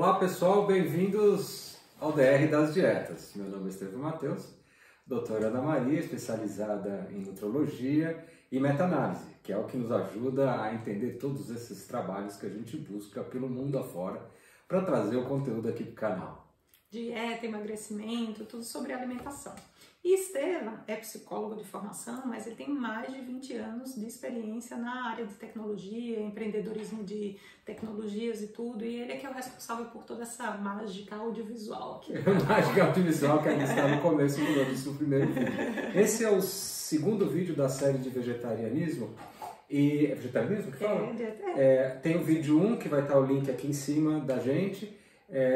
Olá pessoal, bem-vindos ao DR das Dietas. Meu nome é Estevão Matheus, doutora Ana Maria, especializada em nutrologia e meta-análise, que é o que nos ajuda a entender todos esses trabalhos que a gente busca pelo mundo afora para trazer o conteúdo aqui para o canal. Dieta, emagrecimento, tudo sobre alimentação. E Estevão é psicólogo de formação, mas ele tem mais de 20 anos de experiência na área de tecnologia, empreendedorismo de tecnologias e tudo, e ele é que é o responsável por toda essa mágica audiovisual aqui. Mágica audiovisual que ainda está no começo do primeiro vídeo. Esse é o segundo vídeo da série de vegetarianismo. E é vegetarianismo que fala? Tem o vídeo 1, que vai estar o link aqui em cima da gente.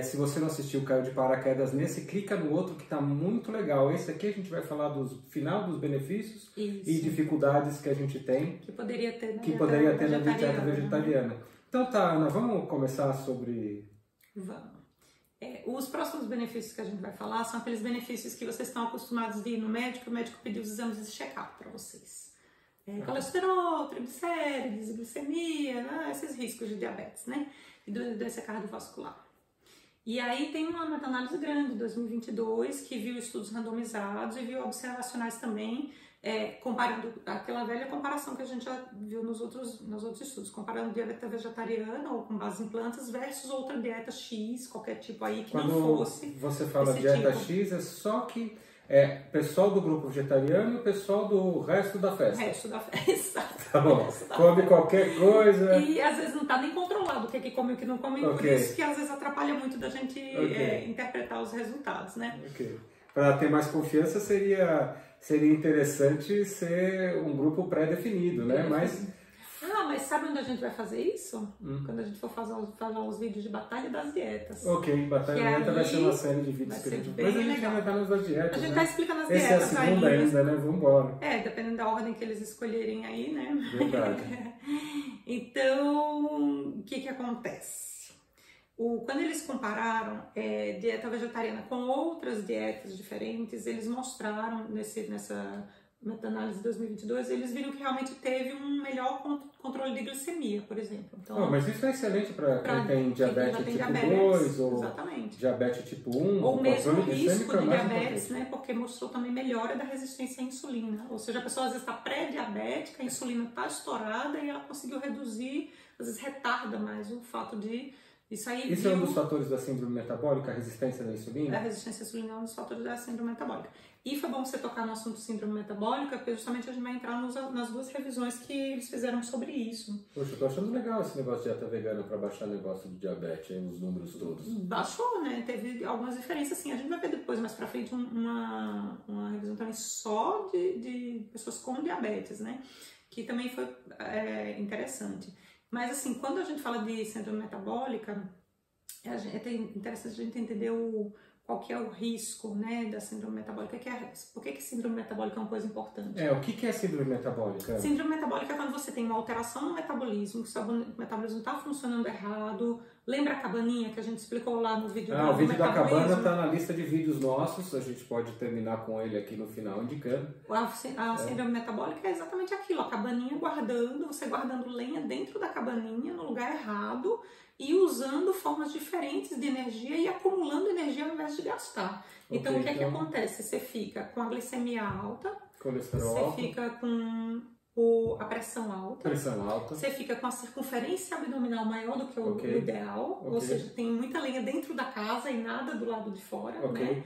Se você não assistiu, caiu de paraquedas nesse, clica no outro que está muito legal. Esse aqui a gente vai falar do final dos benefícios e dificuldades que a gente tem. Que poderia ter na dieta vegetariana. Então tá, Ana, vamos começar sobre... Vamos. Os próximos benefícios que a gente vai falar são aqueles benefícios que vocês estão acostumados de ir no médico, o médico pediu os exames de check-up para vocês. Colesterol, triglicérides, glicemia, né? Esses riscos de diabetes, né? E doença cardiovascular. E aí tem uma meta-análise grande, 2022, que viu estudos randomizados e viu observacionais também, comparando aquela velha comparação que a gente já viu nos outros estudos, comparando dieta vegetariana ou com base em plantas versus outra dieta X, qualquer tipo aí que não fosse. Quando você fala dieta X, é só que pessoal do grupo vegetariano e o pessoal do resto da festa. O resto da festa. Tá bom. Come qualquer coisa. E às vezes não está nem controlado o que come e o que não come, por isso que às vezes atrapalha muito da gente interpretar os resultados, né? Para ter mais confiança seria interessante ser um grupo pré-definido, né? Mas sabe onde a gente vai fazer isso? Quando a gente for fazer os vídeos de Batalha das Dietas. Batalha das Dietas vai ser uma série de vídeos que a gente vai. Mas a gente já vai estar nas dietas. A gente está explicando as dietas. Essa é a segunda ainda, né? Vambora. Dependendo da ordem que eles escolherem aí, né? Verdade. Então, o que acontece? Quando eles compararam dieta vegetariana com outras dietas diferentes, eles mostraram nessa meta-análise de 2022, eles viram que realmente teve um melhor controle de glicemia, por exemplo. Então, mas isso é excelente para quem tem diabetes tipo 2 ou diabetes tipo 1. Ou mesmo risco de diabetes, né? Porque mostrou também melhora da resistência à insulina. Ou seja, a pessoa às vezes está pré-diabética, a insulina está estourada e ela conseguiu reduzir, às vezes retarda mais o fato de... Isso é um dos fatores da síndrome metabólica, a resistência à insulina? A resistência à insulina é um dos fatores da síndrome metabólica. E foi bom você tocar no assunto síndrome metabólica, porque justamente a gente vai entrar nas duas revisões que eles fizeram sobre isso. Poxa, eu tô achando legal esse negócio de dieta vegana para baixar o negócio de diabetes, aí, os números todos. Baixou, né? Teve algumas diferenças, sim. A gente vai ver depois, mais pra frente, uma revisão também só de pessoas com diabetes, né? Que também foi interessante. Mas assim, quando a gente fala de síndrome metabólica, é interessante a gente entender qual que é o risco, né, da síndrome metabólica. Por que síndrome metabólica é uma coisa importante? O que é síndrome metabólica? Síndrome metabólica é quando você tem uma alteração no metabolismo, que o seu metabolismo está funcionando errado. Lembra a cabaninha que a gente explicou lá no vídeo do metabolismo? O vídeo da cabana está na lista de vídeos nossos, a gente pode terminar com ele aqui no final indicando. A síndrome metabólica é exatamente aquilo, a cabaninha você guardando lenha dentro da cabaninha, no lugar errado, e usando formas diferentes de energia e acumulando energia ao invés de gastar. Então, o que acontece? Você fica com a glicemia alta, colesterol alto, você fica com a pressão alta, você fica com a circunferência abdominal maior do que o ideal, ou seja, tem muita lenha dentro da casa e nada do lado de fora, né?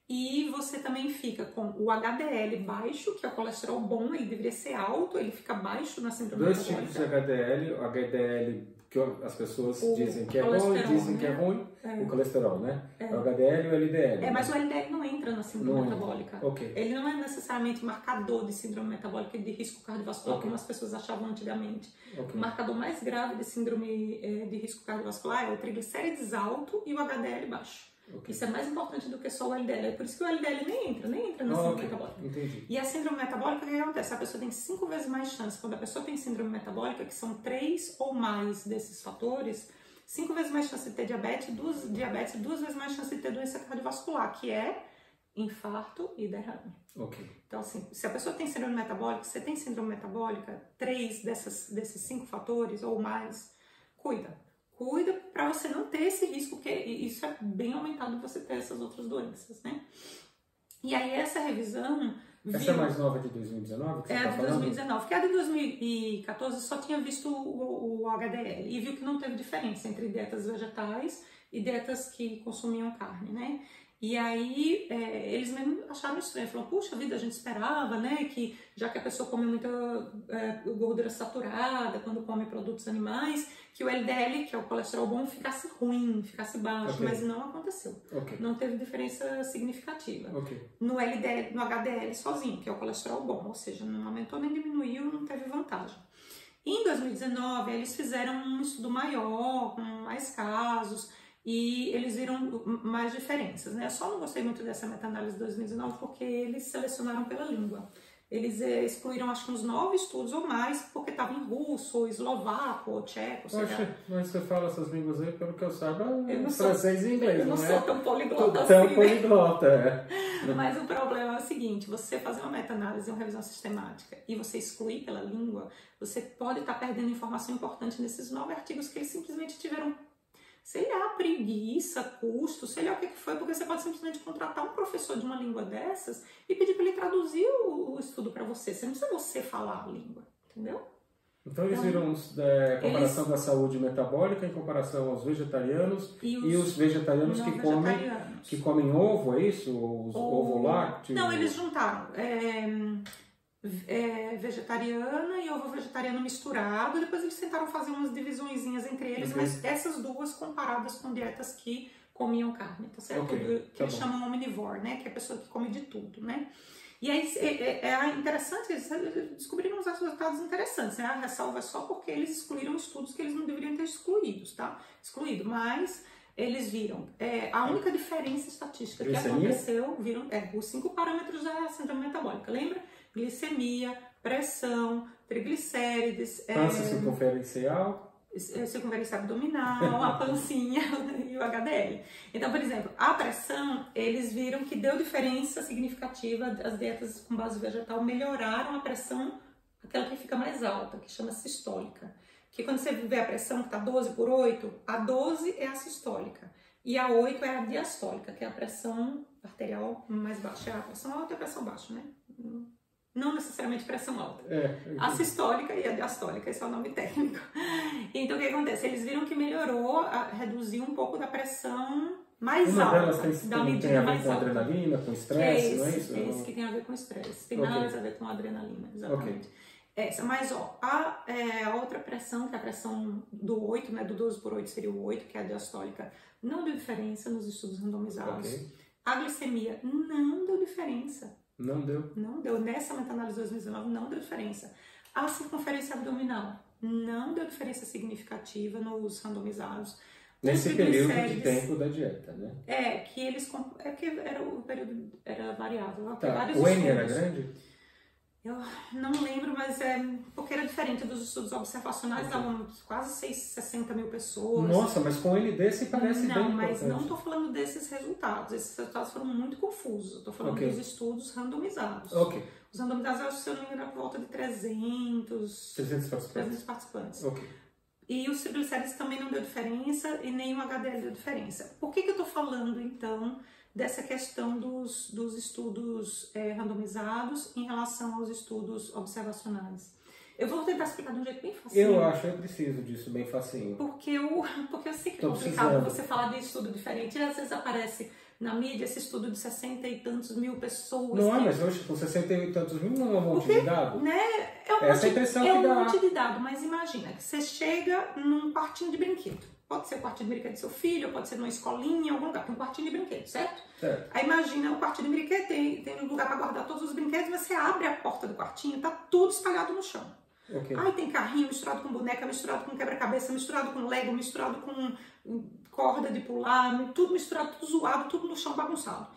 E você também fica com o HDL baixo, que é o colesterol bom, ele deveria ser alto, ele fica baixo na síndrome metabólica. Dois tipos de HDL, o HDL que as pessoas dizem que é bom e dizem que é ruim, o colesterol, né? O HDL e o LDL. Mas o LDL não entra na síndrome metabólica. Ele não é necessariamente marcador de síndrome metabólica e de risco cardiovascular, como as pessoas achavam antigamente. O marcador mais grave de síndrome de risco cardiovascular é o triglicérides alto e o HDL baixo. Isso é mais importante do que só o LDL. É por isso que o LDL nem entra na síndrome metabólica. Entendi. E a síndrome metabólica, o que acontece? A pessoa tem 5 vezes mais chance. Quando a pessoa tem síndrome metabólica, que são 3 ou mais desses fatores, 5 vezes mais chance de ter diabetes, 2 vezes mais chance de ter doença cardiovascular, que é infarto e derrame. Então, assim, se a pessoa tem síndrome metabólica, você tem síndrome metabólica, 3 desses 5 fatores ou mais, cuida. Cuida para você não ter esse risco, porque isso é bem aumentado você ter essas outras doenças, né? E aí essa revisão... Essa é mais nova de 2019? Que você é tá de falando? 2019, porque a de 2014 só tinha visto o HDL e viu que não teve diferença entre dietas vegetais e dietas que consumiam carne, né? E aí eles mesmo acharam estranho, falaram, puxa vida, a gente esperava, né, que já que a pessoa come muita gordura saturada quando come produtos animais, que o LDL, que é o colesterol bom, ficasse ruim, ficasse baixo, mas não aconteceu. Não teve diferença significativa. No LDL, no HDL sozinho, que é o colesterol bom, ou seja, não aumentou nem diminuiu, não teve vantagem. Em 2019, eles fizeram um estudo maior, com mais casos, e eles viram mais diferenças, né? Eu só não gostei muito dessa meta-análise de 2019 porque eles selecionaram pela língua. Eles excluíram acho que uns 9 estudos ou mais, porque estava em russo, ou eslovaco, ou tcheco, sei lá. Poxa, mas você fala essas línguas aí, pelo que eu saiba, francês e inglês, eu não sou tão poliglota tão assim, poliglota, né? Mas o problema é o seguinte, você fazer uma meta-análise, uma revisão sistemática, e você excluir pela língua, você pode estar perdendo informação importante nesses 9 artigos que eles simplesmente tiveram, sei lá, preguiça, custo, sei lá o que foi, porque você pode simplesmente contratar um professor de uma língua dessas e pedir para ele traduzir o estudo para você. Você não precisa você falar a língua, entendeu? Então eles viram comparação da saúde metabólica em comparação aos vegetarianos e os vegetarianos que comem ovo, é isso? Ovo lácteo? Não, eles juntaram vegetariana e ovo vegetariano misturado, depois eles tentaram fazer umas divisõezinhas entre eles, mas essas duas comparadas com dietas que comiam carne, tá certo? Que eles chamam omnivore, né? Que é a pessoa que come de tudo, né? E aí é interessante, eles descobriram uns resultados interessantes, né? A ressalva é só porque eles excluíram estudos que eles não deveriam ter excluído, mas eles viram a única diferença estatística que aconteceu, viram os 5 parâmetros da síndrome metabólica, lembra? Glicemia, pressão, triglicérides, circunferência abdominal, a pancinha e o HDL. Então, por exemplo, a pressão, eles viram que deu diferença significativa, as dietas com base vegetal melhoraram a pressão, aquela que fica mais alta, que chama sistólica. Que quando você vê a pressão que está 12/8, a 12 é a sistólica e a 8 é a diastólica, que é a pressão arterial mais baixa. A pressão alta e a pressão baixa, né? Não necessariamente pressão alta. A sistólica e a diastólica, esse é o nome técnico. Então, o que acontece? Eles viram que melhorou, reduziu um pouco da pressão mais alta. Uma delas tem a ver com adrenalina, com estresse, não é isso? É esse que tem a ver com estresse. Tem nada a ver com adrenalina, exatamente. Essa, mas a outra pressão, que é a pressão do 8, né, do 12/8 seria o 8, que é a diastólica, não deu diferença nos estudos randomizados. A glicemia não deu diferença. Não deu? Não deu. Nessa meta-análise de 2019 não deu diferença. A circunferência abdominal não deu diferença significativa nos randomizados. Nesse período de tempo da dieta, né? Que eles... que o período era variável. O N era grande? Eu não lembro, mas porque era diferente dos estudos observacionais, davam quase 60 mil pessoas. Nossa, mas com ele desse parece bem importante. Não, mas não estou falando desses resultados. Esses resultados foram muito confusos. Estou falando dos estudos randomizados. Os randomizados, se eu não me engano, era por volta de 300 participantes. E os triglicérides também não deu diferença e nem o HDL deu diferença. Por que eu estou falando, então, dessa questão dos estudos randomizados em relação aos estudos observacionais? Eu vou tentar explicar de um jeito bem facinho. Eu preciso disso bem facinho. Porque eu sei que é complicado você falar de estudo diferente. E às vezes aparece na mídia esse estudo de 60 e tantos mil pessoas. Não, mas hoje com 60 e tantos mil não é um monte de dado? Né, é um monte de dado, mas imagina que você chega num quartinho de brinquedo. Pode ser o quartinho de brinquedo do seu filho, pode ser numa escolinha, em algum lugar. Tem um quartinho de brinquedo, certo? Aí imagina o quartinho de brinquedo, tem um lugar para guardar todos os brinquedos, mas você abre a porta do quartinho, tá tudo espalhado no chão. Aí tem carrinho misturado com boneca, misturado com quebra-cabeça, misturado com Lego, misturado com corda de pular, tudo misturado, tudo zoado, tudo no chão bagunçado.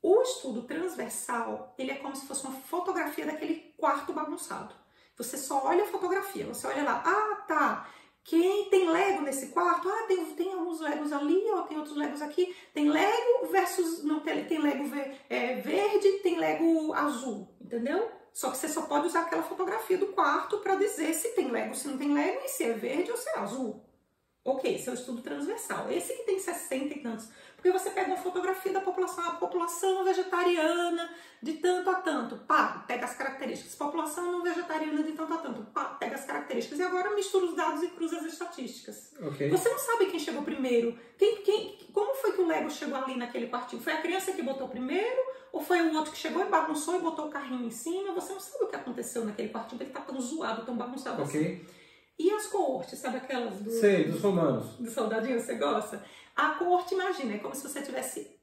O estudo transversal, ele é como se fosse uma fotografia daquele quarto bagunçado. Você só olha a fotografia, você olha lá, quem tem Lego nesse quarto? Tem alguns Legos ali, tem outros Legos aqui. Tem Lego versus... Não, tem Lego verde, tem Lego azul, entendeu? Só que você só pode usar aquela fotografia do quarto para dizer se tem Lego, se não tem Lego, e se é verde ou se é azul. Ok, esse é o estudo transversal. Esse que tem 60 e tantos. Porque você pega uma fotografia da população, a população vegetariana de tanto a tanto, pá, pega as características. População não vegetariana de tanto a tanto, pá, pega as características. E agora mistura os dados e cruza as estatísticas. Okay. Você não sabe quem chegou primeiro. Como foi que o Lego chegou ali naquele quartinho? Foi a criança que botou primeiro? Ou foi o outro que chegou e bagunçou e botou o carrinho em cima? Você não sabe o que aconteceu naquele quartinho, porque ele tá tão zoado, tão bagunçado assim. E as coortes, sabe aquelas dos romanos. Do soldadinho, você gosta? A coorte, imagina, é como se você estivesse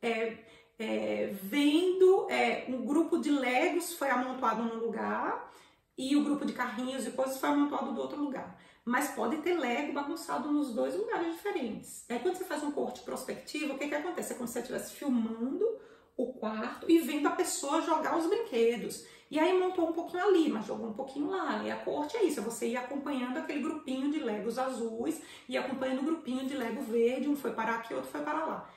vendo um grupo de Legos foi amontoado num lugar e o grupo de carrinhos e coisas foi amontoado do outro lugar. Mas pode ter Lego bagunçado nos dois lugares diferentes. Aí quando você faz um corte prospectivo, o que acontece? É como se você estivesse filmando o quarto e vendo a pessoa jogar os brinquedos. E aí montou um pouquinho ali, mas jogou um pouquinho lá. E a corte é isso, é você ir acompanhando aquele grupinho de Legos azuis e acompanhando o grupinho de Lego verde, um foi parar aqui, outro foi parar lá.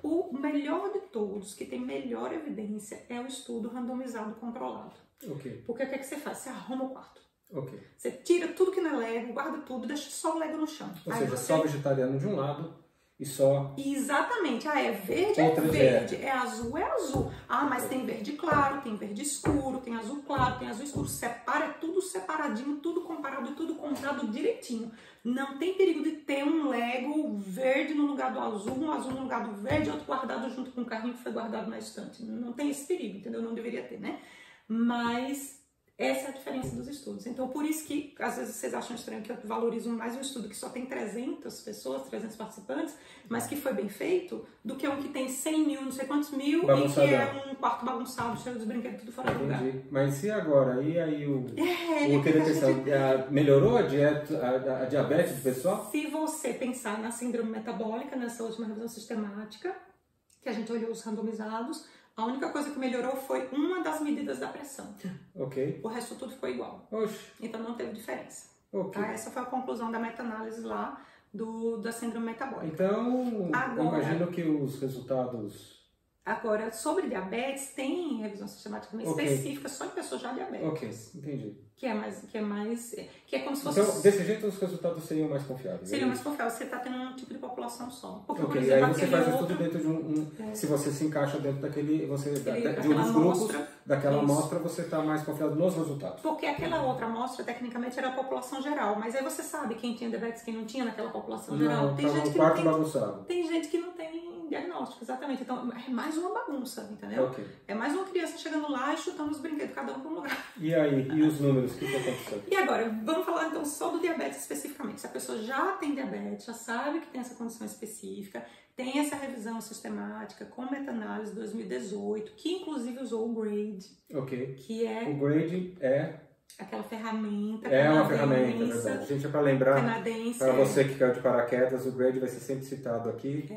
O melhor de todos, que tem melhor evidência, é o estudo randomizado controlado. Okay. Porque o que você faz? Você arruma o quarto. Okay. Você tira tudo que não é Lego, guarda tudo, deixa só o Lego no chão. Ou seja, só vegetariano de um lado e só... Exatamente. Ah, é verde, é verde. É azul, é azul. Ah, mas tem verde claro, tem verde escuro, tem azul claro, tem azul escuro. Separa, é tudo separadinho, tudo comparado e tudo contado direitinho. Não tem perigo de ter um Lego verde no lugar do azul, um azul no lugar do verde, outro guardado junto com o carrinho que foi guardado na estante. Não tem esse perigo, entendeu? Não deveria ter, né? Mas... essa é a diferença dos estudos. Então, por isso que, às vezes, vocês acham estranho que eu valorizo mais um estudo que só tem 300 pessoas, 300 participantes, mas que foi bem feito, do que um que tem 100 mil, não sei quantos mil, e que é um quarto bagunçado, cheio de brinquedos, tudo fora do lugar. Mas e agora? E aí melhorou a diabetes do pessoal? Se você pensar na síndrome metabólica, nessa última revisão sistemática, que a gente olhou os randomizados, a única coisa que melhorou foi uma das medidas da pressão. Ok. O resto tudo ficou igual. Oxe. Então não teve diferença. Okay. Tá? Essa foi a conclusão da meta-análise lá da síndrome metabólica. Então, imagino que os resultados... Agora, sobre diabetes, tem revisão sistemática específica só em pessoas já diabéticas. Ok, entendi. Que é como se fosse... Então, desse jeito os resultados seriam mais confiáveis. Seriam mais confiáveis, você está tendo um tipo de população só. Porque, por exemplo, aí você faz tudo dentro de se você se encaixa dentro daquele... de um dos grupos daquela amostra, você está mais confiado nos resultados. Porque aquela outra amostra, tecnicamente, era a população geral. Mas aí você sabe quem tinha diabetes, quem não tinha naquela população geral. Não, tem gente que quarto bagunçado. Tem gente que não tem diagnóstico, exatamente. Então, é mais uma bagunça, entendeu? Okay. É mais uma criança chegando lá e chutando os brinquedos, cada um para um lugar. E aí? E os números? O que aconteceu? E agora, vamos falar então só do diabetes especificamente. Se a pessoa já tem diabetes, já sabe que tem essa condição específica, tem essa revisão sistemática com meta-análise 2018, que inclusive usou o GRADE. Ok. Que é... O GRADE é... aquela ferramenta canadense. É uma ferramenta, é verdade. Gente, é para lembrar, para você que caiu de paraquedas, o GRADE vai ser sempre citado aqui.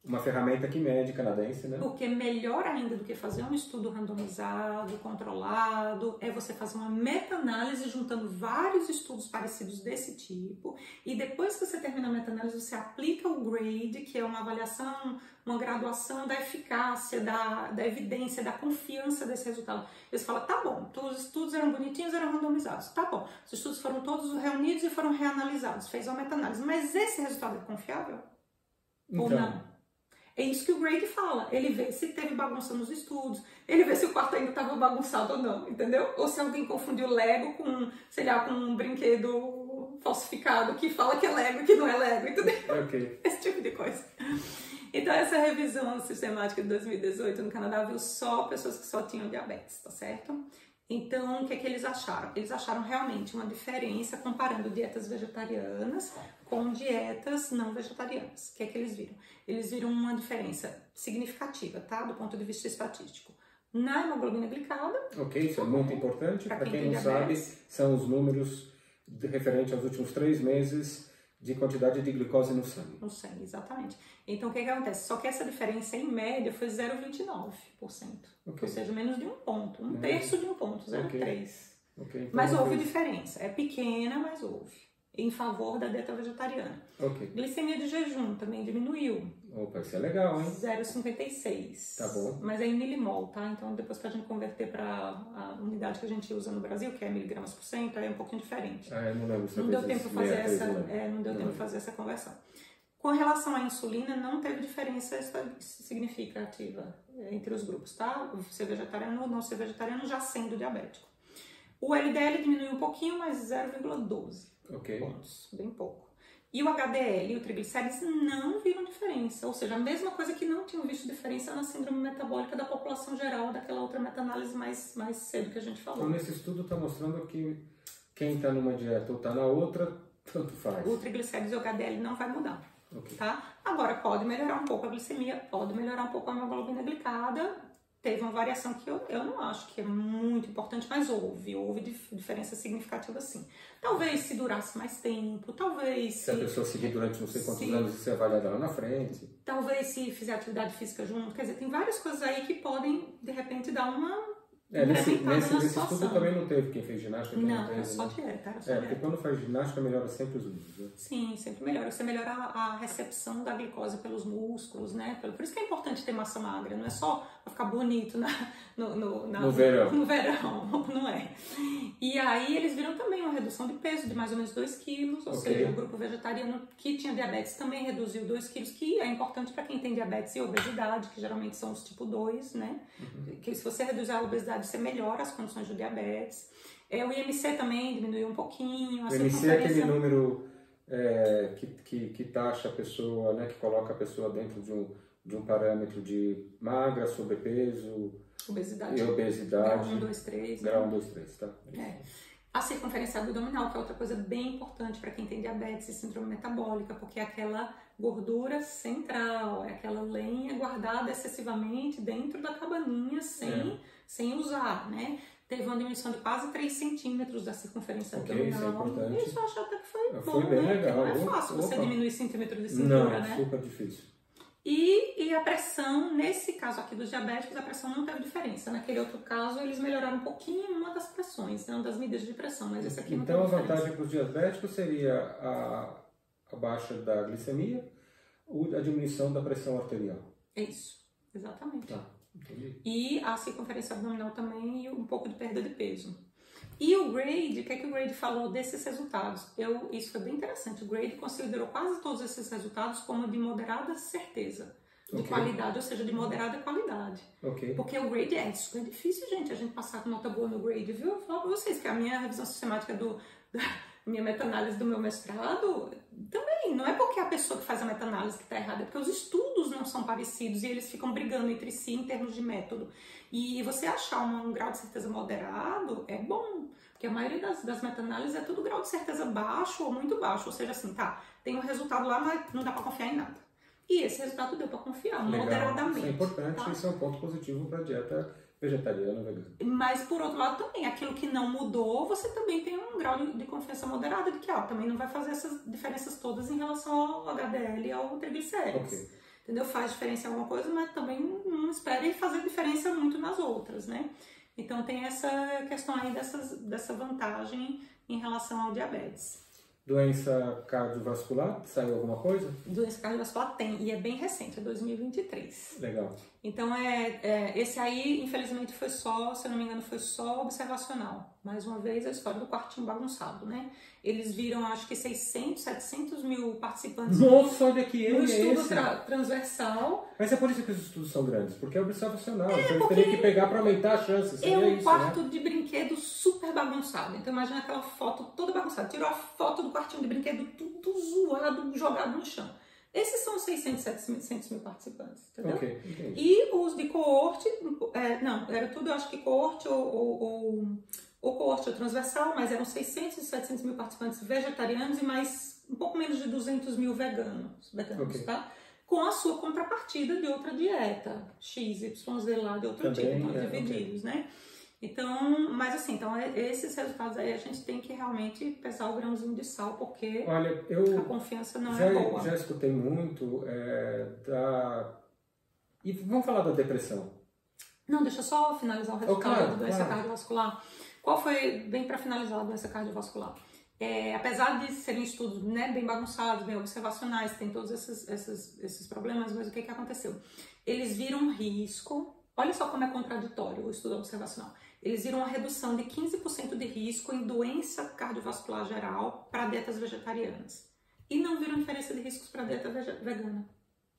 Uma ferramenta que mede canadense, né? Porque melhor ainda do que fazer um estudo randomizado, controlado, é você fazer uma meta-análise juntando vários estudos parecidos desse tipo, e depois que você termina a meta-análise, você aplica o GRADE, que é uma avaliação, uma graduação da eficácia, da evidência, da confiança desse resultado. Você fala, tá bom, os estudos eram bonitinhos, eram randomizados, tá bom, os estudos foram todos reunidos e foram reanalisados, fez uma meta-análise, mas esse resultado é confiável? Então. Ou não? É isso que o Grade fala. Ele vê se teve bagunça nos estudos, ele vê se o quarto ainda estava bagunçado ou não, entendeu? Ou se alguém confundiu Lego com, sei lá, com um brinquedo falsificado que fala que é Lego e que não é Lego, entendeu? Okay. Esse tipo de coisa. Então, essa revisão sistemática de 2018 no Canadá viu só pessoas que só tinham diabetes, tá certo? Então, o que é que eles acharam? Eles acharam realmente uma diferença comparando dietas vegetarianas com dietas não vegetarianas. O que é que eles viram? Eles viram uma diferença significativa, tá? Do ponto de vista estatístico. Na hemoglobina glicada... Ok, isso é muito importante. Para quem não sabe, são os números referentes aos últimos 3 meses de quantidade de glicose no sangue. No sangue, exatamente. Então, o que acontece? Só que essa diferença, em média, foi 0,29%. Okay. Ou seja, menos de um ponto. Terço de um ponto, 0,3%. Okay. Então, mas houve diferença. É pequena, mas houve. em favor da dieta vegetariana. Ok. Glicemia de jejum também diminuiu. Opa, isso é legal, hein? 0,56. Tá bom. Mas é em milimol, tá? Então depois pra gente converter para a unidade que a gente usa no Brasil, que é miligramas por cento, aí é um pouquinho diferente. Ah, eu não lembro se não deu tempo fazer essa, não deu não tempo fazer essa conversão. Com relação à insulina, não teve diferença significativa entre os grupos, tá? Ser vegetariano ou não ser vegetariano, já sendo diabético. O LDL diminuiu um pouquinho, mas 0,12 pontos, bem pouco. E o HDL e o triglicérides não viram diferença, ou seja, a mesma coisa que não tinham visto diferença na síndrome metabólica da população geral, daquela outra meta-análise mais cedo que a gente falou. Então, nesse estudo está mostrando que quem está numa dieta ou está na outra, tanto faz. O triglicérides e o HDL não vai mudar. Tá? Agora, pode melhorar um pouco a glicemia, pode melhorar um pouco a hemoglobina glicada. Teve uma variação que eu não acho que é muito importante, mas houve diferença significativa sim. Talvez se durasse mais tempo, talvez se a pessoa seguir durante não sei quantos anos e ser avaliada lá na frente. Talvez se fizer atividade física junto, quer dizer, tem várias coisas aí que podem, de repente, dar uma... nesse estudo também não teve quem fez ginástica? Não, é só dieta. Porque quando faz ginástica melhora sempre os músculos, né? Sim, sempre melhora. Você melhora a recepção da glicose pelos músculos, né? Por isso que é importante ter massa magra, não é só pra ficar bonito no verão. No verão, não é. E aí eles viram também uma redução de peso de mais ou menos 2 quilos, ou seja, o grupo vegetariano que tinha diabetes também reduziu 2 quilos, que é importante para quem tem diabetes e obesidade, que geralmente são os tipo 2, né? Que se você reduzir a obesidade, você melhora as condições do diabetes. O IMC também diminuiu um pouquinho. O IMC é aquele número que taxa a pessoa, né, que coloca a pessoa dentro de um parâmetro de magra, sobrepeso, obesidade. E obesidade. Grau 1, 2, 3. Grau 1, 2, 3, tá? A circunferência abdominal, que é outra coisa bem importante para quem tem diabetes e síndrome metabólica, porque é aquela gordura central, é aquela lenha guardada excessivamente dentro da cabaninha sem usar, né? Teve uma diminuição de quase 3 centímetros da circunferência abdominal. Isso é importante. Isso eu acho até que foi bom, foi bem legal. Não é fácil você diminuir centímetros de cintura, né? Não, super difícil. E a pressão, nesse caso aqui dos diabéticos, a pressão não teve diferença. Naquele outro caso, eles melhoraram um pouquinho uma das pressões, não das medidas de pressão, mas esse aqui não teve diferença. Então a vantagem para os diabéticos seria a baixa da glicemia ou a diminuição da pressão arterial. É isso, exatamente. Tá, entendi. E a circunferência abdominal também e um pouco de perda de peso. E o Grade, o que é que o Grade falou desses resultados? Isso foi bem interessante. O Grade considerou quase todos esses resultados como de moderada certeza, de qualidade, ou seja, de moderada qualidade. Porque o Grade é super difícil, gente, a gente passar com nota boa no Grade, viu? Eu vou falar pra vocês que a minha revisão sistemática da minha meta-análise do meu mestrado, também, não é porque a pessoa que faz a meta-análise que está errada, é porque os estudos não são parecidos e eles ficam brigando entre si em termos de método. E você achar um grau de certeza moderado é bom, porque a maioria das meta-análises é tudo grau de certeza baixo ou muito baixo, ou seja, assim, tem um resultado lá, mas não dá para confiar em nada. E esse resultado deu para confiar, moderadamente. Isso é importante, isso é um ponto positivo para a dieta vegetariana, vegana. Mas, por outro lado, também, aquilo que não mudou, você também tem um grau de confiança moderada de que também não vai fazer essas diferenças todas em relação ao HDL e ao triglicérides. Entendeu? Faz diferença em alguma coisa, mas também não espere fazer diferença muito nas outras, né? Então, tem essa questão aí dessa vantagem em relação ao diabetes. Doença cardiovascular, saiu alguma coisa? Doença cardiovascular tem, e é bem recente, é 2023. Legal. Então, esse aí, infelizmente, foi só, se eu não me engano, foi só observacional. Mais uma vez, a história do quartinho bagunçado, né? Eles viram, acho que 600, 700 mil participantes. Nossa, olha que no estudo transversal. Mas é por isso que os estudos são grandes, porque é observacional. Então, eles teriam que pegar para aumentar a chance. É um quarto de brinquedo super bagunçado. Então, imagina aquela foto toda bagunçada. Tirou a foto do quartinho de brinquedo tudo zoado, jogado no chão. Esses são 600, 700 mil participantes, entendeu? E os de coorte, era tudo, eu acho que coorte ou coorte ou transversal, mas eram 600 e 700 mil participantes vegetarianos e mais um pouco menos de 200 mil veganos, tá? Com a sua contrapartida de outra dieta, X, Y, Z lá, de outro tipo, então divididos, né? Então, mas assim, esses resultados aí a gente tem que realmente pesar o grãozinho de sal, porque a confiança não é boa. Já escutei muito E vamos falar da depressão. Não, deixa eu só finalizar o resultado da doença cardiovascular. Qual foi, bem para finalizar a doença cardiovascular? apesar de serem estudos, né, bem bagunçados, bem observacionais, tem todos esses problemas, mas o que aconteceu? Eles viram risco, olha só como é contraditório o estudo observacional, eles viram uma redução de 15% de risco em doença cardiovascular geral para dietas vegetarianas. E não viram diferença de riscos para dieta vegana.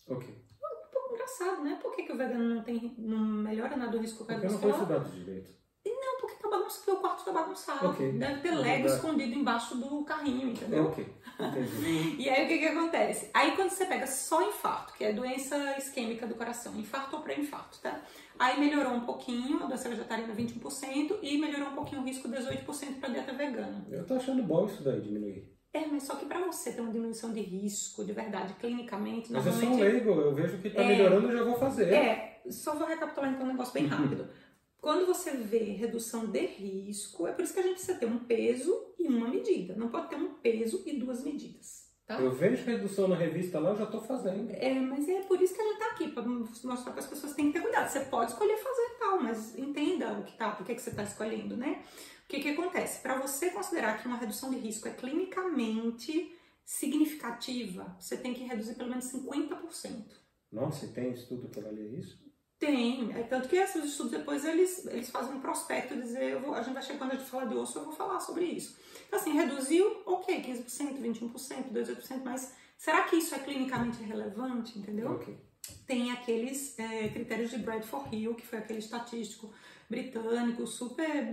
Ok. Um pouco engraçado, né? Por que o vegano não melhora nada do risco cardiovascular? Porque não foi estudado direito. Não, porque tá bagunçado, o quarto tá bagunçado. Okay. Deve ter Lego escondido embaixo do carrinho, entendeu? Ok, entendi. E aí o que acontece? Aí quando você pega só infarto, que é doença isquêmica do coração, infarto ou pré-infarto, tá? Aí melhorou um pouquinho, a doença vegetariana 21% e melhorou um pouquinho o risco 18% para dieta vegana. Eu tô achando bom isso daí, diminuir. Mas só que para você ter uma diminuição de risco, de verdade, clinicamente... Mas eu sou um leigo, eu vejo que tá melhorando, eu já vou fazer. Só vou recapitular então um negócio bem rápido. Quando você vê redução de risco, é por isso que a gente precisa ter um peso e uma medida. Não pode ter um peso e duas medidas, tá? Eu vejo redução na revista lá, eu já tô fazendo. Mas é por isso que a gente tá aqui, para mostrar para as pessoas que tem que ter cuidado. Você pode escolher fazer tal, mas entenda por que você está escolhendo, né? O que acontece? Para você considerar que uma redução de risco é clinicamente significativa, você tem que reduzir pelo menos 50%. Nossa, e tem estudo que avalia isso? Tem, tanto que esses estudos depois eles fazem um prospecto, dizer, a gente vai chegar, quando a gente falar de osso, eu vou falar sobre isso. Então assim, reduziu, ok, 15%, 21%, 18%, mas será que isso é clinicamente relevante, entendeu? Ok. Tem aqueles critérios de Bradford-Hill, que foi aquele estatístico britânico, super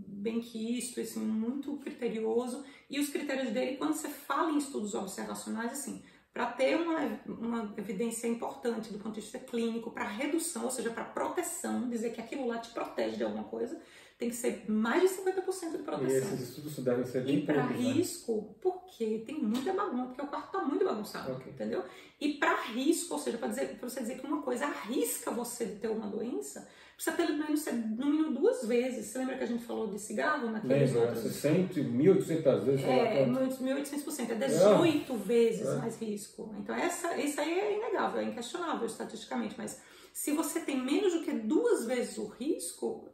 bem quisto, assim, muito criterioso, e os critérios dele, quando você fala em estudos observacionais, assim, para ter uma evidência importante do ponto de vista clínico, para redução, ou seja, para proteção, dizer que aquilo lá te protege de alguma coisa, tem que ser mais de 50% de proteção. E esses estudos devem ser bem E para poucos, risco, né? Porque tem muita bagunça, porque o quarto está muito bagunçado, entendeu? E para risco, ou seja, para você dizer que uma coisa arrisca você de ter uma doença, precisa pelo menos ser no mínimo 2 vezes. Você lembra que a gente falou de cigarro naqueles outros? 1.800 vezes. 1.800%, é 18 vezes mais risco. Então isso aí é inegável, é inquestionável estatisticamente, mas se você tem menos do que 2 vezes o risco,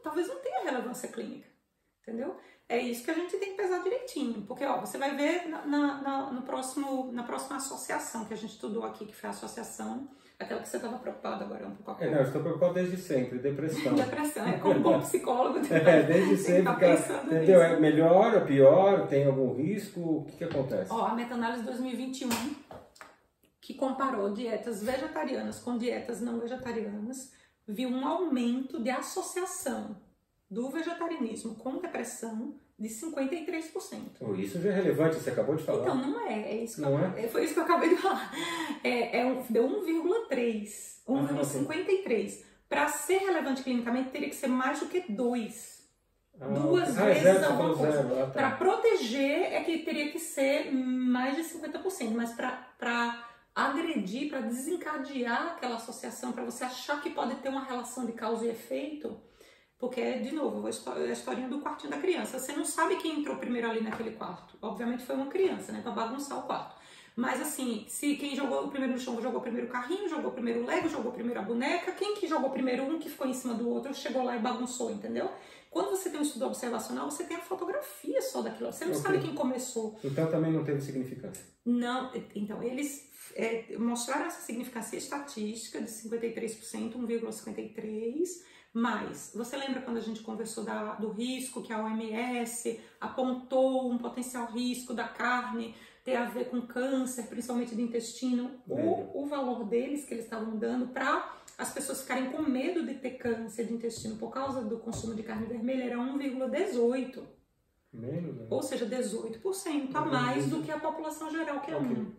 talvez não tenha relevância clínica, entendeu? É isso que a gente tem que pesar direitinho, porque você vai ver na próxima associação que a gente estudou aqui, que foi a associação, aquela que você estava preocupado agora um pouco. Não, eu estou preocupado desde sempre, depressão. Depressão, como bom psicólogo. Desde sempre, entendeu? É melhor ou pior, tem algum risco, o que acontece? A meta-análise 2021, que comparou dietas vegetarianas com dietas não vegetarianas, viu um aumento de associação do vegetarianismo com depressão de 53%. Isso já é relevante, você acabou de falar. Então, não é. Isso não foi isso que eu acabei de falar. Deu 1,3, 1,53. Para ser relevante clinicamente, teria que ser mais do que 2. 2 vezes alguma coisa. Para proteger, é que teria que ser mais de 50%. Mas para agredir, para desencadear aquela associação, para você achar que pode ter uma relação de causa e efeito, porque, de novo, a historinha do quartinho da criança. Você não sabe quem entrou primeiro ali naquele quarto. Obviamente foi uma criança, né? Pra bagunçar o quarto. Mas, assim, se quem jogou primeiro no chão jogou primeiro o carrinho, jogou primeiro o Lego, jogou primeiro a boneca, quem que jogou primeiro um que ficou em cima do outro, chegou lá e bagunçou, entendeu? Quando você tem um estudo observacional, você tem a fotografia só daquilo. Você não sabe quem começou. Então também não teve significância. Não. Então, eles mostraram essa significância estatística de 53%, 1,53%. Mas, você lembra quando a gente conversou do risco que a OMS apontou um potencial risco da carne ter a ver com câncer, principalmente do intestino? O valor deles que eles estavam dando para as pessoas ficarem com medo de ter câncer de intestino por causa do consumo de carne vermelha era 1,18. Ou seja, 18% a mais do que a população geral, que é 1.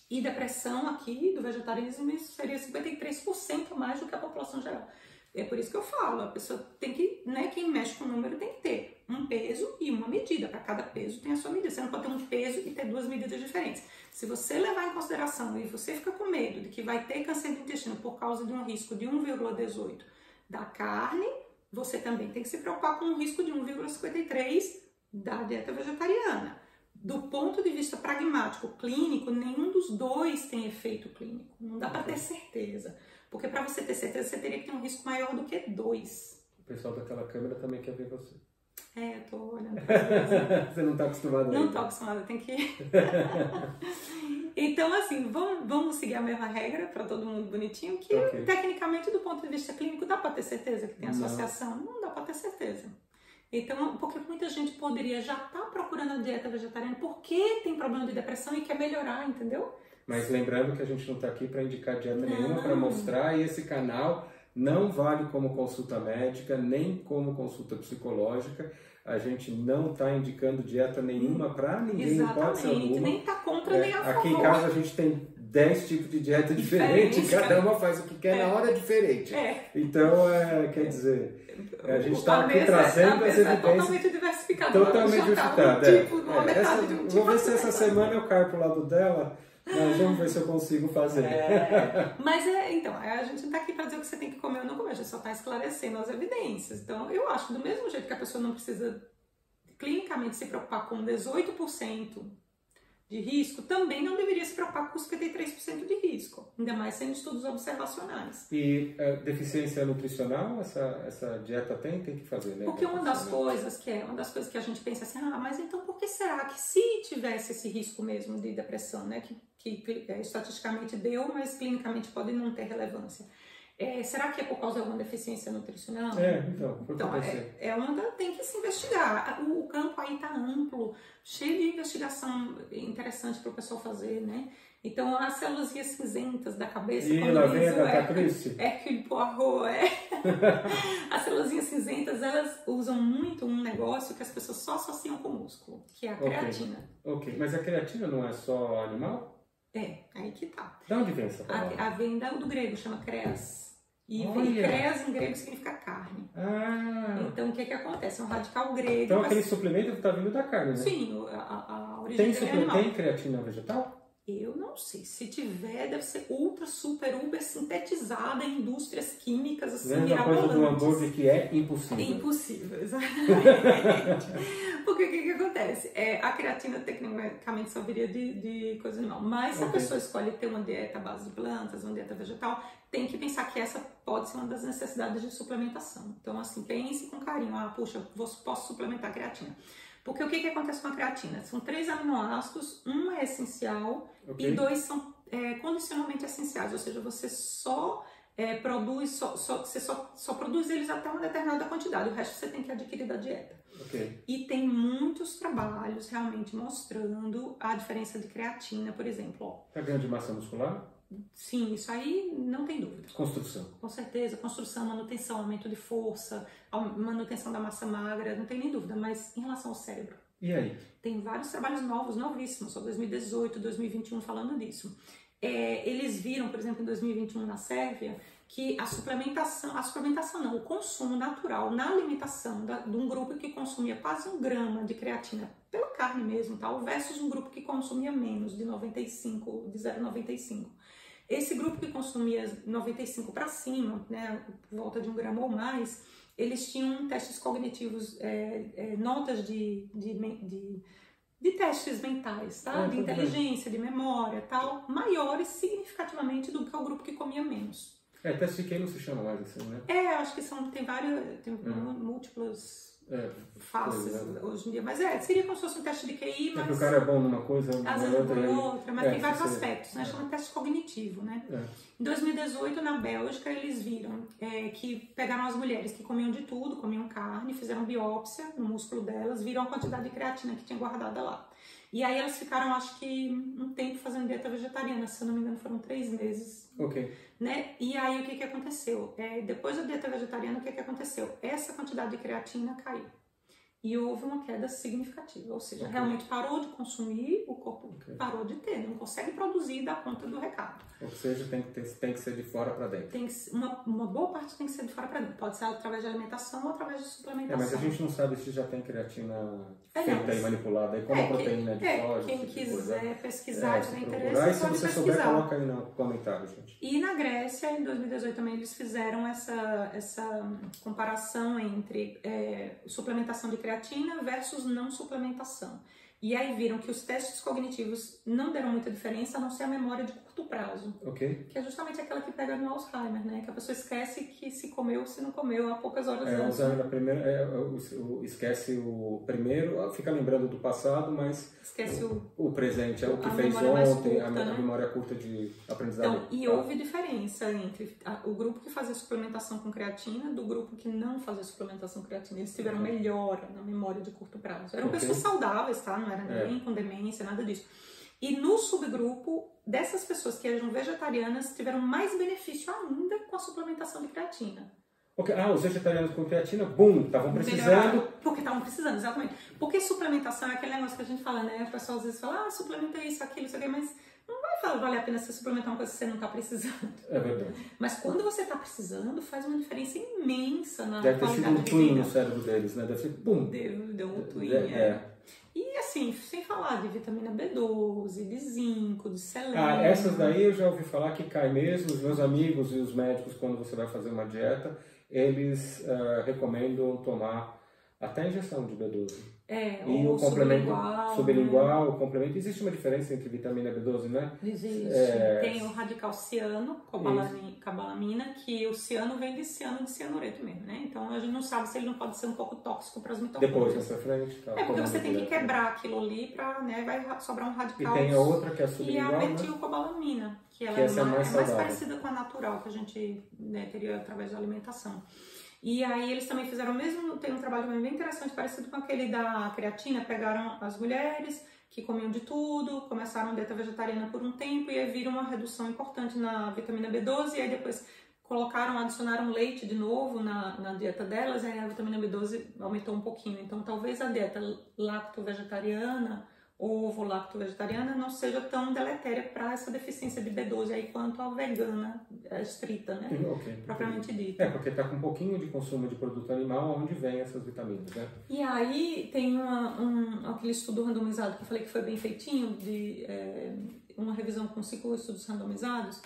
E depressão aqui do vegetarianismo seria 53% a mais do que a população geral. É por isso que eu falo, a pessoa tem que, né, quem mexe com o número tem que ter um peso e uma medida. Para cada peso tem a sua medida. Você não pode ter um peso e ter 2 medidas diferentes. Se você levar em consideração e você fica com medo de que vai ter câncer do intestino por causa de um risco de 1,18 da carne, você também tem que se preocupar com um risco de 1,53 da dieta vegetariana. Do ponto de vista pragmático, clínico, nenhum dos dois tem efeito clínico. Não dá para ter certeza. Porque para você ter certeza, você teria que ter um risco maior do que 2. O pessoal daquela câmera também quer ver você. Eu tô olhando. Você não tá acostumada? Não tô acostumada, tem que... Então, assim, vamos seguir a mesma regra para todo mundo bonitinho, que tecnicamente, do ponto de vista clínico, dá para ter certeza que tem associação? Não dá para ter certeza. Então, porque muita gente poderia já estar procurando a dieta vegetariana porque tem problema de depressão e quer melhorar, entendeu? Mas lembrando que a gente não está aqui para indicar dieta nenhuma, para mostrar, e esse canal não vale como consulta médica, nem como consulta psicológica. A gente não está indicando dieta nenhuma para ninguém, não pode ser alguma. Nem está contra, nem a favor. Aqui em casa a gente tem 10 tipos de dieta diferentes, cada uma faz o que quer na hora diferente. Então, quer dizer, a gente está aqui trazendo as evidências. Totalmente diversificada. Totalmente diversificada. Vou ver se essa semana eu caio pro lado dela. Mas vamos ver se eu consigo fazer. Mas então, a gente não está aqui para dizer o que você tem que comer ou não comer, a gente só está esclarecendo as evidências. Então, eu acho que do mesmo jeito que a pessoa não precisa clinicamente se preocupar com 18% de risco, também não deveria se preocupar com 53% de risco, ainda mais sendo estudos observacionais. E deficiência nutricional, essa dieta tem que fazer, né? Porque uma das coisas que a gente pensa assim, mas então por que será que se tivesse esse risco mesmo de depressão, né, que estatisticamente deu, mas clinicamente pode não ter relevância? Será que é por causa de alguma deficiência nutricional? Tem que se investigar. O campo aí está amplo, cheio de investigação interessante para o pessoal fazer, né? Então, as células cinzentas da cabeça... E lá vem a Agatha Christie. Hercule Poirot, As células cinzentas, elas usam muito um negócio que as pessoas só associam com o músculo, que é a creatina. Mas a creatina não é só animal? Aí que tá. De onde vem essa palavra? Vem do grego, chama creas. E creas em grego significa carne. Então, o que acontece? É um radical grego. Então, aquele suplemento está vindo da carne, né? Sim, a origem é animal. Tem creatina vegetal? Eu não sei. Se tiver, deve ser ultra, super, uber sintetizada em indústrias químicas, assim, mirabolantes. Coisa do hambúrguer que é impossível. É impossível, exatamente. Porque o que acontece? A creatina, tecnicamente, só viria de coisa animal. Mas se a pessoa escolhe ter uma dieta à base de plantas, uma dieta vegetal, tem que pensar que essa pode ser uma das necessidades de suplementação. Então, assim, pense com carinho. Puxa, posso suplementar a creatina. Porque o que acontece com a creatina? São 3 aminoácidos, um é essencial e 2 são condicionalmente essenciais, ou seja, você só produz eles até uma determinada quantidade, o resto você tem que adquirir da dieta. E tem muitos trabalhos realmente mostrando a diferença de creatina, por exemplo. Tá ganho de massa muscular? Sim, isso aí não tem dúvida. Construção. Com certeza, construção, manutenção, aumento de força, manutenção da massa magra, não tem nem dúvida, mas em relação ao cérebro. E aí? Tem vários trabalhos novíssimos, só 2018, 2021 falando disso. Eles viram, por exemplo, em 2021 na Sérvia, que o consumo natural na alimentação de um grupo que consumia quase 1 grama de creatina pela carne mesmo, versus um grupo que consumia menos, de 0,95. Esse grupo que consumia 95 para cima, né, por volta de 1 grama ou mais, eles tinham testes cognitivos, notas de testes mentais, de inteligência, de memória, maiores significativamente do que o grupo que comia menos. Teste de QI não se chama mais assim, né? Acho que tem múltiplas faces hoje em dia, mas seria como se fosse um teste de QI, mas... que o cara é bom numa coisa, às vezes outra, mas tem vários aspectos, né? Chama teste cognitivo, né? Em 2018, na Bélgica, eles viram que pegaram as mulheres que comiam de tudo, comiam carne, fizeram biópsia no músculo delas, viram a quantidade de creatina que tinha guardada lá. E aí elas ficaram, acho que, um tempo fazendo dieta vegetariana, se eu não me engano foram 3 meses. Né? E aí o que aconteceu? Depois da dieta vegetariana, o que aconteceu? Essa quantidade de creatina caiu. E houve uma queda significativa, ou seja, realmente parou de consumir, o corpo parou de ter, não consegue produzir e dar conta do recado. Ou seja, tem que ser de fora para dentro. Uma boa parte tem que ser de fora para dentro, pode ser através de alimentação ou através de suplementação. Mas a gente não sabe se já tem creatina feita e manipulada, aí como a proteína de soja. Quem quiser pesquisar, tiver interesse, pode pesquisar. Se você souber, coloca aí no comentário, gente. E na Grécia, em 2018 também, eles fizeram essa comparação entre suplementação de creatina versus não suplementação. E aí viram que os testes cognitivos não deram muita diferença, a não ser a memória de curto prazo. Ok. Que é justamente aquela que pega no Alzheimer, né? Que a pessoa esquece que se comeu ou se não comeu há poucas horas antes. Alzheimer, esquece o primeiro, fica lembrando do passado, mas esquece o presente, é o que fez ontem, a memória curta de aprendizado. Então, e houve diferença entre o grupo que fazia suplementação com creatina do grupo que não fazia suplementação com creatina. Eles tiveram melhora na memória de curto prazo. Eram pessoas saudáveis, tá? Não era ninguém com demência, nada disso. E no subgrupo dessas pessoas que eram vegetarianas tiveram mais benefício ainda com a suplementação de creatina. Okay. Os vegetarianos com creatina, estavam precisando. Porque estavam precisando, exatamente. Porque suplementação é aquele negócio que a gente fala, né? O pessoal às vezes fala, suplementa isso, aquilo, isso aqui, mas não vai valer a pena você suplementar uma coisa que você não está precisando. É verdade. Mas quando você está precisando, faz uma diferença imensa na Deve ter qualidade sido um de twin vida. no cérebro deles, né? Deve ser Deu um twin, E assim, sem falar de vitamina B12, de zinco, de selênio. Essas daí eu já ouvi falar que cai mesmo. Os meus amigos e os médicos, quando você vai fazer uma dieta, eles recomendam tomar até injeção de B12. E o complemento sublingual, o complemento. Existe uma diferença entre vitamina B12, né? Existe. Tem o radical ciano, cobalamina, que o ciano vem de ciano de cianureto mesmo, né? Então a gente não sabe se ele não pode ser um pouco tóxico para as mitocôndrias. Depois, nessa frente. Tá, porque você tem que quebrar aquilo ali para, né, vai sobrar um radical. E tem a outra que é a sublingual, e a metilcobalamina, que ela é mais parecida com a natural que a gente, né, teria através da alimentação. E aí eles também fizeram o mesmo, tem um trabalho bem interessante, parecido com aquele da creatina, pegaram as mulheres que comiam de tudo, começaram a dieta vegetariana por um tempo e aí viram uma redução importante na vitamina B12 e aí depois adicionaram leite de novo na dieta delas e aí a vitamina B12 aumentou um pouquinho. Então talvez a dieta lacto-vegetariana ovo-lacto-vegetariana não seja tão deletéria para essa deficiência de B12 aí quanto a vegana estrita, né? Propriamente dita. Porque está com um pouquinho de consumo de produto animal, onde vem essas vitaminas, né? E aí tem aquele estudo randomizado que eu falei que foi bem feitinho, de uma revisão com 5 estudos randomizados,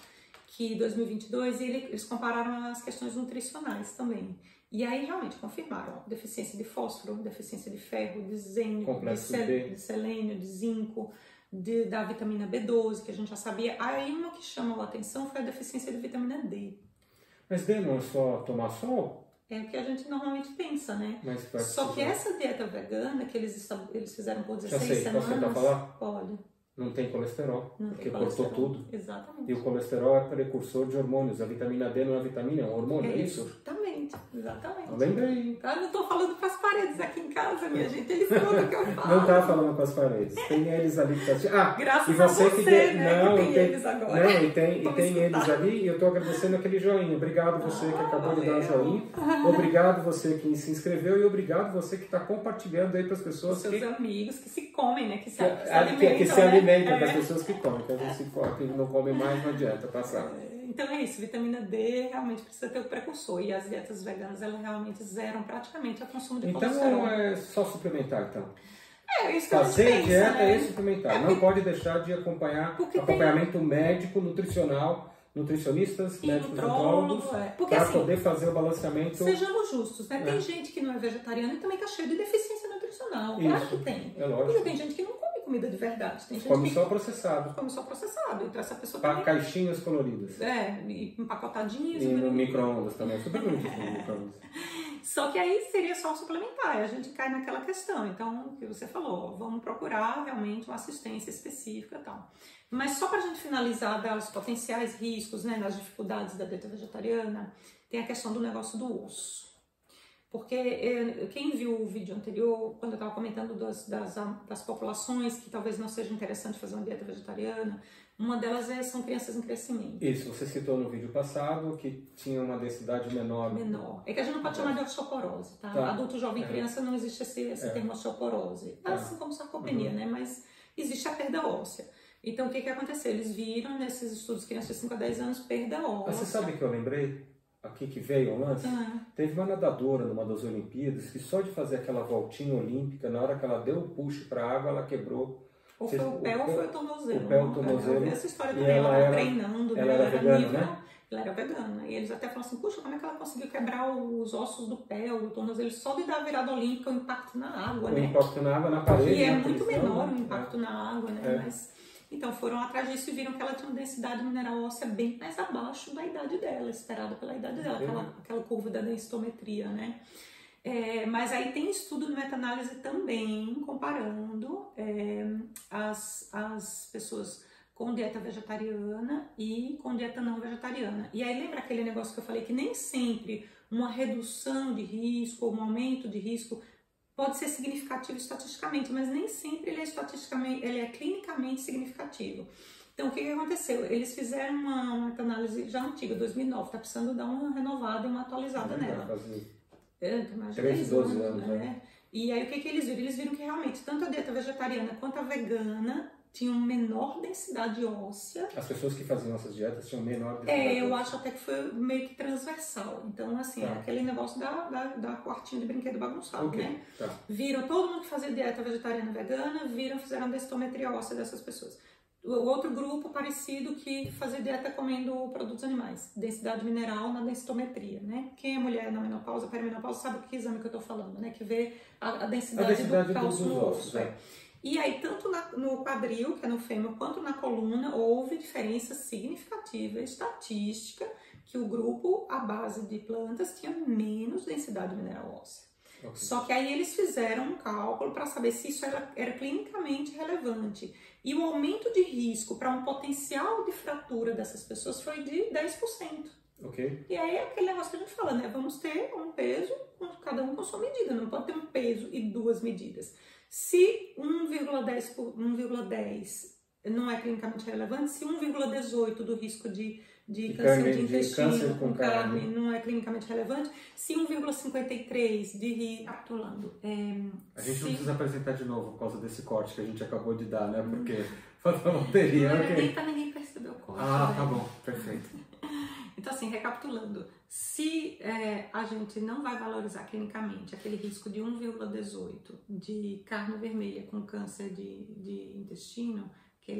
que 2022, e eles compararam as questões nutricionais também. E aí realmente confirmaram deficiência de fósforo, deficiência de ferro, de zinco, de selênio, de zinco, da vitamina B12, que a gente já sabia. Aí uma que chamou a atenção foi a deficiência de vitamina D. Mas D não é só tomar sol? É o que a gente normalmente pensa, né? Só que essa dieta vegana que eles fizeram por 16 semanas... Posso tentar falar? Pode. Não tem colesterol, porque colesterol. cortou tudo. Exatamente. E o colesterol é precursor de hormônios. A vitamina D não é vitamina, é um hormônio, é isso? Exatamente. Eu lembrei. Não estou falando com as paredes aqui em casa, minha gente. Eles escutam o que eu falo. Não está falando com as paredes. Tem eles ali que estão assistindo. Graças a você, né? Não, que tem eles agora. Não, e tem eles ali e eu estou agradecendo aquele joinha. Obrigado você que acabou de dar o joinha. Obrigado você que se inscreveu e obrigado você que está compartilhando aí para as pessoas. Seus amigos que se comem, né? Que se alimentam. Que se alimentam das pessoas que comem. Que a gente não come mais, não adianta passar. Então é isso, vitamina D realmente precisa ter o precursor e as dietas veganas elas realmente zeram praticamente o consumo de colesterol. Então é só suplementar então? Isso que a gente pensa, fazer dieta né? E suplementar. Não pode deixar de acompanhamento médico, nutricional, nutricionistas, médicos nutrólogos, para assim, poder fazer o balanceamento. Sejamos justos, né? Tem gente que não é vegetariana e também está cheio de deficiência nutricional. Claro que tem. É lógico. Porque tem gente que não come comida de verdade. Tem gente come que só processado. Come só processado. Então essa pessoa também... caixinhas coloridas. E empacotadinhas. E no micro-ondas também. Super bonito no micro-ondas. Só que aí seria só suplementar. A gente cai naquela questão. Então, o que você falou, vamos procurar realmente uma assistência específica e tal. Mas só para a gente finalizar dos potenciais riscos, né, das dificuldades da dieta vegetariana, tem a questão do negócio do osso. Porque quem viu o vídeo anterior, quando eu estava comentando das populações que talvez não seja interessante fazer uma dieta vegetariana, uma delas são crianças em crescimento. Isso, você citou no vídeo passado que tinha uma densidade menor. É que a gente não pode chamar de osteoporose, tá? Adulto, jovem, criança, não existe esse termo osteoporose. Assim como sarcopenia, né? Mas existe a perda óssea. Então, o que aconteceu? Eles viram nesses estudos crianças de 5 a 10 anos perda óssea. Mas você sabe que eu lembrei? Aqui que veio o lance? Teve uma nadadora numa das Olimpíadas que só de fazer aquela voltinha olímpica, na hora que ela deu o push para a água, ela quebrou. Ou foi o pé ou foi o tornozelo. O pé ou o tornozelo. Eu vi essa história também, ela treinando, ela era vegana, né? ela era vegana. E eles até falaram assim, puxa, como é que ela conseguiu quebrar os ossos do pé, o tornozelo, só de dar a virada olímpica, o impacto na água, né? O impacto na água, na parede. E é muito menor o impacto na água, né? Mas, então foram atrás disso e viram que ela tinha uma densidade mineral óssea bem mais abaixo da idade dela, esperada pela idade dela, aquela curva da densitometria, né? Mas aí tem estudo de meta-análise também comparando as pessoas com dieta vegetariana e com dieta não vegetariana. E aí lembra aquele negócio que eu falei que nem sempre uma redução de risco ou um aumento de risco pode ser significativo estatisticamente, mas nem sempre ele é clinicamente significativo. Então, o que aconteceu? Eles fizeram uma meta-análise já antiga, 2009, está precisando dar uma renovada e uma atualizada nela. Tem mais de 12 anos, né? E aí, o que eles viram? Eles viram que realmente, tanto a dieta vegetariana quanto a vegana tinham menor densidade óssea. As pessoas que faziam essas dietas tinham menor densidade eu acho até que foi meio que transversal. Então, assim, aquele negócio da quartinha de brinquedo bagunçado, né? Tá. Viram todo mundo que fazia dieta vegetariana e vegana, fizeram a densitometria óssea dessas pessoas. O outro grupo parecido que fazia dieta comendo produtos animais, densidade mineral na densitometria, né? Quem é mulher na menopausa, perimenopausa, sabe que exame que eu tô falando, né? Que vê a densidade do cálcio no osso. E aí, tanto no quadril, que é no fêmur, quanto na coluna, houve diferença significativa, estatística, que o grupo à base de plantas tinha menos densidade mineral óssea. Só que aí eles fizeram um cálculo para saber se isso era clinicamente relevante. E o aumento de risco para um potencial de fratura dessas pessoas foi de 10%. E aí é aquele negócio que a gente fala, né? Vamos ter um peso, cada um com sua medida, não pode ter um peso e duas medidas. Se 1,10 não é clinicamente relevante, se 1,18 do risco de câncer de intestino com carne não é clinicamente relevante, se 1,53 de recapitulando. A gente não precisa apresentar de novo por causa desse corte que a gente acabou de dar, né? Porque não teria. Não era nem para ninguém perceber o corte. Tá bom, perfeito. Então, assim, recapitulando, se a gente não vai valorizar clinicamente aquele risco de 1,18 de carne vermelha com câncer de intestino,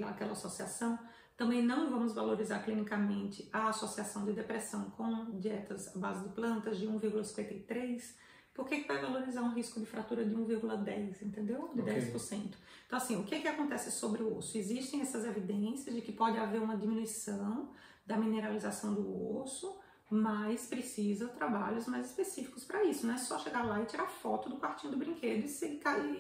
aquela associação, também não vamos valorizar clinicamente a associação de depressão com dietas à base de plantas de 1,53, por que vai valorizar um risco de fratura de 1,10, entendeu? De 10%. Então, assim, o que acontece sobre o osso? Existem essas evidências de que pode haver uma diminuição da mineralização do osso, mas precisa trabalhos mais específicos para isso. Não é só chegar lá e tirar foto do quartinho do brinquedo e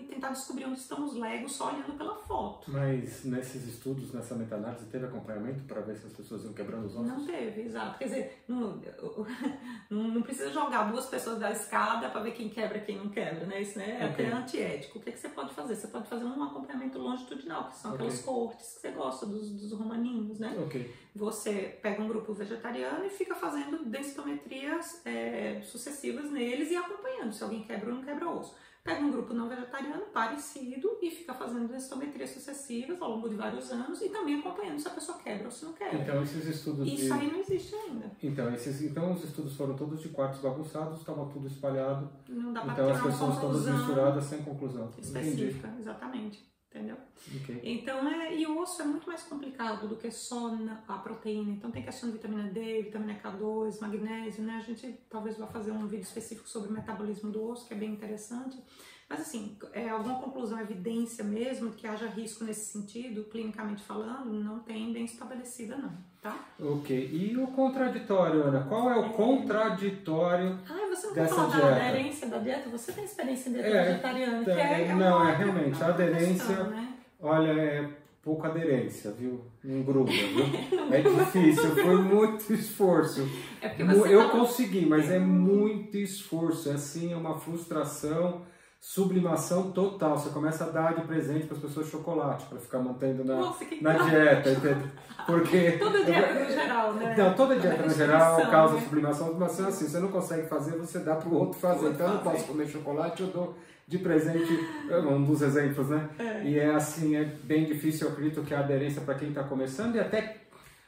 tentar descobrir onde estão os legos só olhando pela foto. Mas nesses estudos, nessa meta-análise, teve acompanhamento para ver se as pessoas iam quebrando os ossos? Não teve, exato. Quer dizer, não precisa jogar duas pessoas da escada para ver quem quebra e quem não quebra, né? Isso é até antiético. O que você pode fazer? Você pode fazer um acompanhamento longitudinal, que são aquelas coortes que você gosta, dos romaninhos, né? Você pega um grupo vegetariano e fica fazendo densitometrias sucessivas neles e acompanhando se alguém quebra ou não quebra osso. Pega um grupo não vegetariano parecido e fica fazendo densitometrias sucessivas ao longo de vários anos e também acompanhando se a pessoa quebra ou se não quebra. Então esses estudos Isso aí não existe ainda. Então os estudos foram todos de quartos bagunçados, estava tudo espalhado. Não dá pra então as pessoas todas misturadas sem conclusão. Específica, exatamente. Entendeu? Então, e o osso é muito mais complicado do que só a proteína. Então, tem questão de vitamina D, vitamina K2, magnésio, né? A gente talvez vá fazer um vídeo específico sobre o metabolismo do osso, que é bem interessante. Mas, assim, alguma conclusão, evidência mesmo, que haja risco nesse sentido, clinicamente falando, não tem bem estabelecida, não, tá? E o contraditório, Ana? Qual é o contraditório você não dessa quer falar dieta? Da aderência da dieta? Você tem experiência em dieta vegetariana? Realmente, a aderência, né? Olha, é pouca aderência, viu? Não gruda, viu? É difícil, foi muito esforço. Eu consegui, mas é muito esforço, assim, é uma frustração, sublimação total. Você começa a dar de presente para as pessoas chocolate, para ficar mantendo na dieta, entendeu? Porque toda dieta no geral, né? Não, toda dieta no geral causa sublimação. Sublimação é assim, você não consegue fazer, você dá para o outro fazer. Então eu não posso comer chocolate, eu dou de presente, um dos exemplos, né? E é assim, é bem difícil, eu acredito que a aderência para quem está começando e até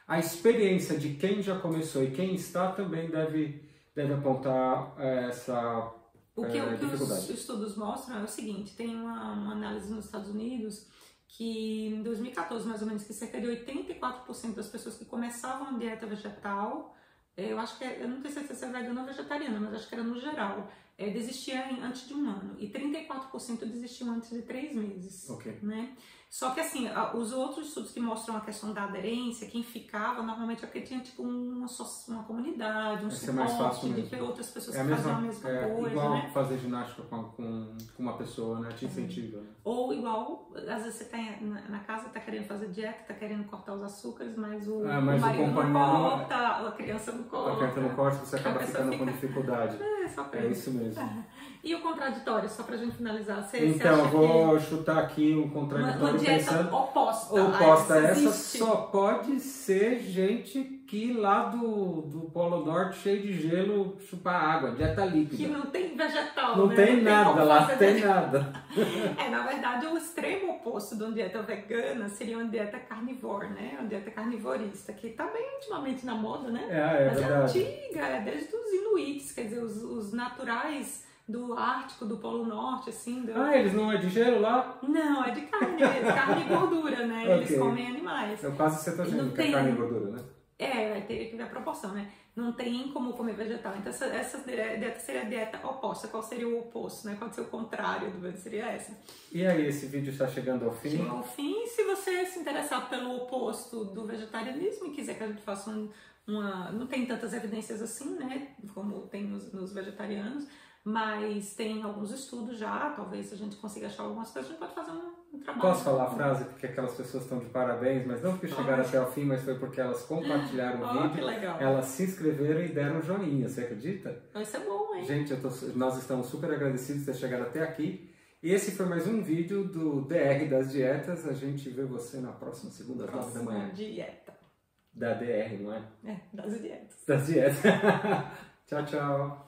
a experiência de quem já começou e quem está também deve apontar essa O que os estudos mostram é o seguinte, tem uma análise nos Estados Unidos que em 2014, mais ou menos, que cerca de 84% das pessoas que começavam a dieta vegetal eu acho que, eu não tenho certeza se é vegana ou vegetariana, mas acho que era no geral, desistia antes de 1 ano. E 34% desistiam antes de 3 meses. Ok. Né? Só que assim, os outros estudos que mostram a questão da aderência, quem ficava normalmente é porque tinha tipo uma comunidade, um suporte de ter outras pessoas que faziam a mesma coisa. Igual né? fazer ginástica com uma pessoa, né? Te incentiva. Ou igual, às vezes você tá na casa, tá querendo fazer dieta, tá querendo cortar os açúcares, mas o marido não corta, a criança não corta. A criança não corta, você acaba ficando com dificuldade. É isso mesmo. E o contraditório, só pra gente finalizar? Então, eu vou chutar aqui um contraditório. Uma dieta oposta a essa só pode ser gente que lá do Polo Norte, cheio de gelo, chupar água, dieta líquida. Que não tem vegetal, não tem nada lá, não tem nada. Na verdade, o extremo oposto de uma dieta vegana seria uma dieta carnívora, né? Uma dieta carnivorista, que tá bem ultimamente na moda, né? Mas verdade. É antiga, desde os inuits, quer dizer, os naturais do Ártico, do Polo Norte, assim. Eles não é de gelo lá? Não, é de carne mesmo, carne e gordura, né? Okay. Eles comem animais. É quase cetogênico, carne e gordura, né? Vai ter que ver a proporção, né? Não tem como comer vegetal. Então, essa dieta seria a dieta oposta. Qual seria o oposto, né? Qual seria o contrário do vegetal? Seria essa. E aí, esse vídeo está chegando ao fim? Chegou ao fim. Se você se interessar pelo oposto do vegetarianismo e quiser que a gente faça não tem tantas evidências assim, né? Como tem nos vegetarianos. Mas tem alguns estudos já, talvez a gente consiga achar algumas coisas, a gente pode fazer um trabalho. Posso falar a frase? Porque aquelas pessoas estão de parabéns, mas não porque chegaram até o fim, mas foi porque elas compartilharam o vídeo, que legal. Elas se inscreveram e deram um joinha, você acredita? Isso é bom, hein? Gente, nós estamos super agradecidos de ter chegado até aqui. E esse foi mais um vídeo do DR das Dietas. A gente vê você na próxima segunda, às 9 da manhã. Dieta. Da DR, não é? Das dietas. Das dietas. Tchau, tchau.